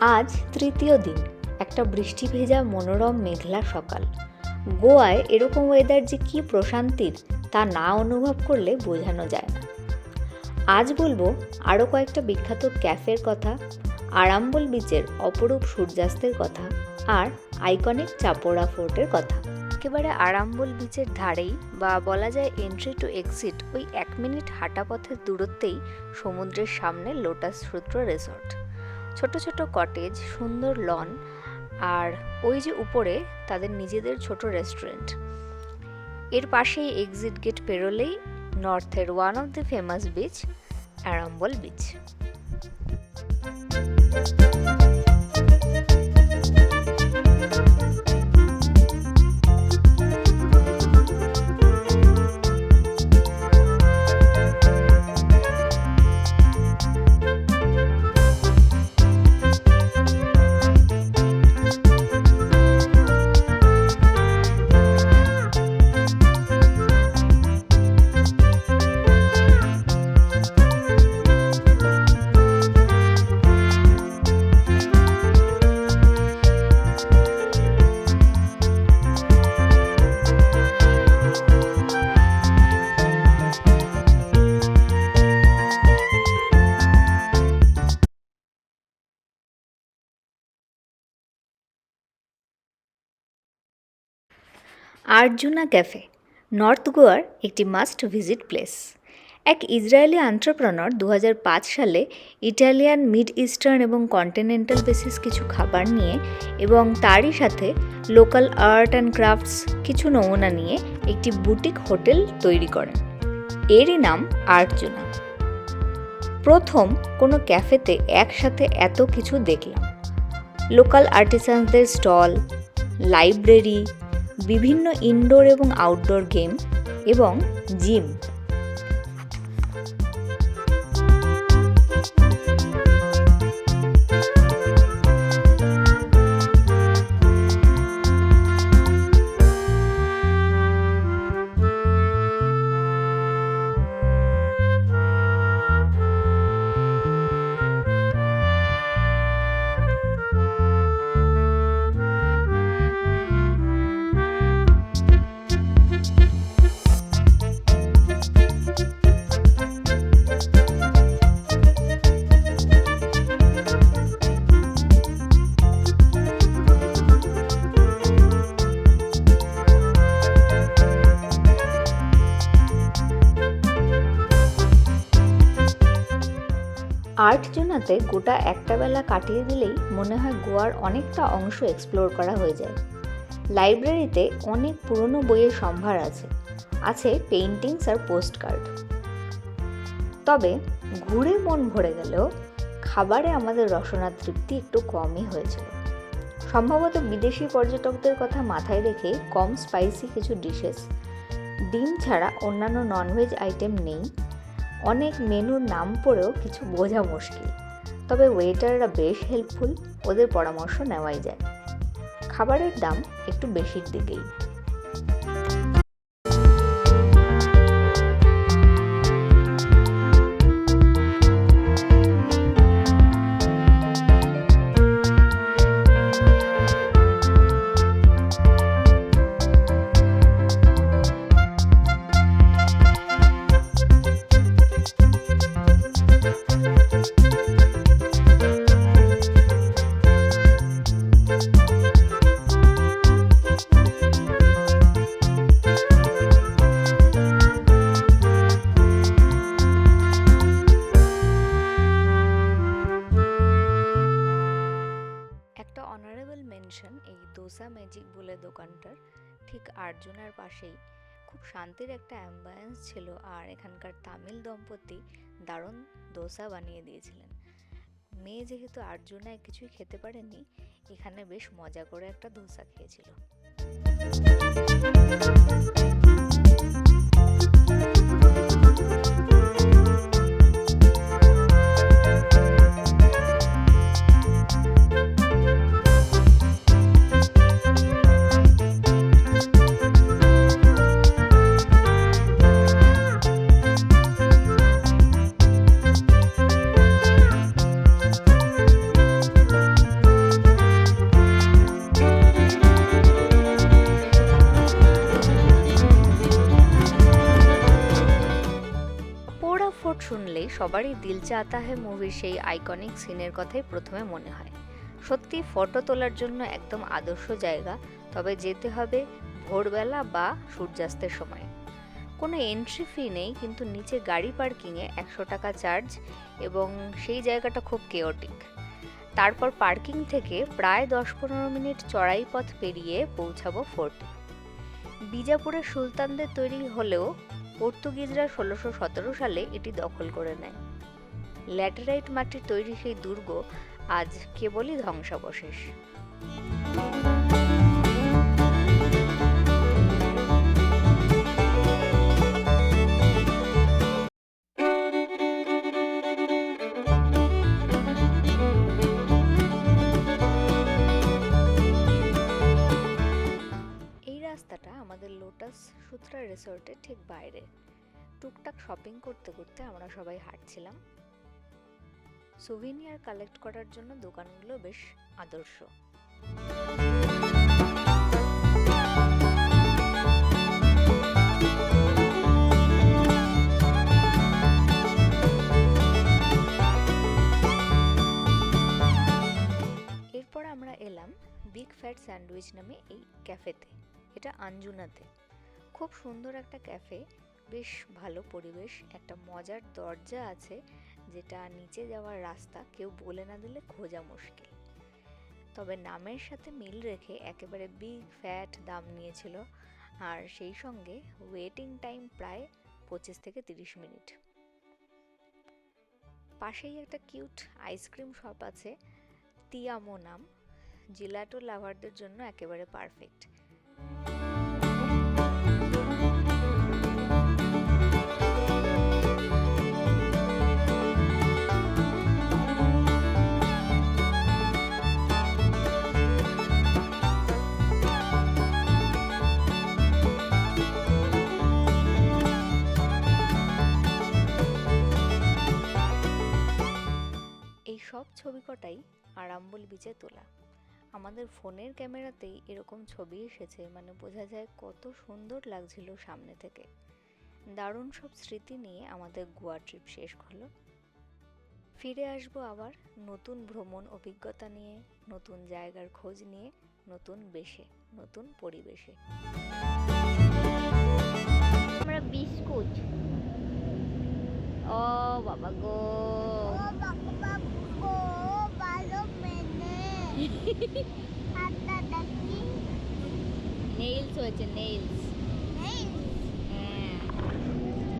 আজ তৃতীয় দিন, একটা বৃষ্টি ভেজা মনোরম মেঘলা সকাল। গোয়ায় এরকম ওয়েদার যে কী প্রশান্তির তা না অনুভব করলে বোঝানো যায় না। আজ বলবো আরও কয়েকটা বিখ্যাত ক্যাফের কথা, আরাম্বল বিচের অপরূপ সূর্যাস্তের কথা আর আইকনিক চাপোরা ফোর্টের কথা। একেবারে আরাম্বল বিচের ধারেই বা বলা যায় এন্ট্রি টু এক্সিট ওই 1 মিনিট হাঁটা পথের দূরত্বেই সমুদ্রের সামনে লোটাস সূত্র রিসর্ট। ছোট ছোট কটেজ, সুন্দর লন আর ওই যে উপরে তাদের নিজেদের ছোট রেস্টুরেন্ট। এর পাশেই এক্সিট গেট পেরোলেই নর্থের one of the famous beach, Arambol beach. Arjuna cafe north গোয়ার একটি মাস্ট ভিজিট প্লেস। এক ইসরায়েলি এন্টারপ্রেনার 2005 সালে ইটালিয়ান, মিড ইস্টার্ন এবং কন্টিনেন্টাল বেসিস কিছু খাবার নিয়ে এবং তারই সাথে লোকাল আর্ট অ্যান্ড ক্রাফটস কিছু নমুনা নিয়ে একটি বুটিক হোটেল তৈরি করেন। এরই নাম আর্জুনা। প্রথম কোনো ক্যাফেতে একসাথে এত কিছু দেখলাম। লোকাল আর্টিসানদের স্টল, লাইব্রেরি, বিভিন্ন ইনডোর এবং আউটডোর গেম এবং জিম। আর্জুনাতে গোটা একটা বেলা কাটিয়ে দিলেই মনে হয় গোয়ার অনেকটা অংশ এক্সপ্লোর করা হয়ে যায়। লাইব্রেরিতে অনেক পুরনো বইয়ের সম্ভার আছে পেইন্টিংস আর পোস্ট কার্ড। তবে ঘুরে মন ভরে গেলেও খাবারে আমাদের রসনা তৃপ্তি একটু কমই হয়েছিল। সম্ভবত বিদেশি পর্যটকদের কথা মাথায় রেখে কম স্পাইসি কিছু ডিশেস, ডিম ছাড়া অন্যান্য ননভেজ আইটেম নেই। অনেক মেনুর নাম পড়েও কিছু বোঝা মুশকিল। তবে ওয়েটাররা বেশ হেল্পফুল, ওদের পরামর্শ নেওয়াই যায়। খাবারের দাম একটু বেশির দিকেই। এই দোসা ম্যাজিক বলে দোকানটার ঠিক আর্জুনার পাশেই খুব শান্তির একটা অ্যাম্বিয়েন্স ছিল। আর এখানকার তামিল দম্পতি দারুণ দোসা বানিয়ে দিয়েছিলেন। মেয়ে যেহেতু আর্জুনায় কিছুই খেতে পারেনি, এখানে বেশ মজা করে একটা দোসা খেয়েছিল। সবারই দিল চাহতা হ্যায় মুভির সেই আইকনিক সিনের কথাই প্রথমে মনে হয়। সত্যি ফটো তোলার জন্য একদম আদর্শ জায়গা, তবে যেতে হবে ভোরবেলা বা সূর্যাস্তের সময়। কোনো এন্ট্রি ফি নেই, কিন্তু নিচে গাড়ি পার্কিংয়ে 100 টাকা চার্জ এবং সেই জায়গাটা খুব কেওটিক। তারপর পার্কিং থেকে প্রায় 10-15 মিনিট চড়াই পথ পেরিয়ে পৌঁছাবো ফোর্টে। বিজাপুরের সুলতানদের তৈরি হলেও পর্তুগিজরা 1617 সালে এটি দখল করে নেয়। ল্যাটেরাইট মাটির তৈরি সেই দুর্গ আজ কেবলই ধ্বংসাবশেষ। এই রাস্তাটা আমাদের লোটাস সুত্রা রিসোর্টের ঠিক বাইরে। টুকটাক শপিং করতে করতে আমরা সবাই হাঁটছিলাম। সুভিনিয়ার কালেক্ট করার জন্য দোকানগুলো বেশ আদর্শ। এরপর আমরা এলাম বিগ ফ্যাট স্যান্ডউইচ নামে এই ক্যাফেতে। এটা আঞ্জুনাতে। খুব সুন্দর একটা ক্যাফে, বেশ ভালো পরিবেশ, একটা মজার দরজা আছে যেটা নিচে যাওয়ার রাস্তা কেউ বলে না দিলে খোঁজা মুশকিল। তবে নামের সাথে মিল রেখে একেবারে বিগ ফ্যাট দাম নিয়েছিল, আর সেই সঙ্গে ওয়েটিং টাইম প্রায় 25 থেকে 30 মিনিট। পাশেই একটা কিউট আইসক্রিম শপ আছে, তিয়ামো নাম। জিলাটো লাভারদের জন্য একেবারে পারফেক্ট। এই সব ছবি কটাই আরাম্বল বিচে তোলা। আমাদের ফোনের ক্যামেরাতেই এরকম ছবি এসেছে, মানে বোঝা যায় কত সুন্দর লাগছিল সামনে থেকে। দারুণ সব স্মৃতি নিয়ে আমাদের গোয়া ট্রিপ শেষ হলো। ফিরে আসবো আবার নতুন ভ্রমণ অভিজ্ঞতা নিয়ে, নতুন জায়গার খোঁজ নিয়ে, নতুন বেশে, নতুন পরিবেশে। আমরা বিস্কুট, ও বাবা গো, নেইলস হয়েছে, নেইলস।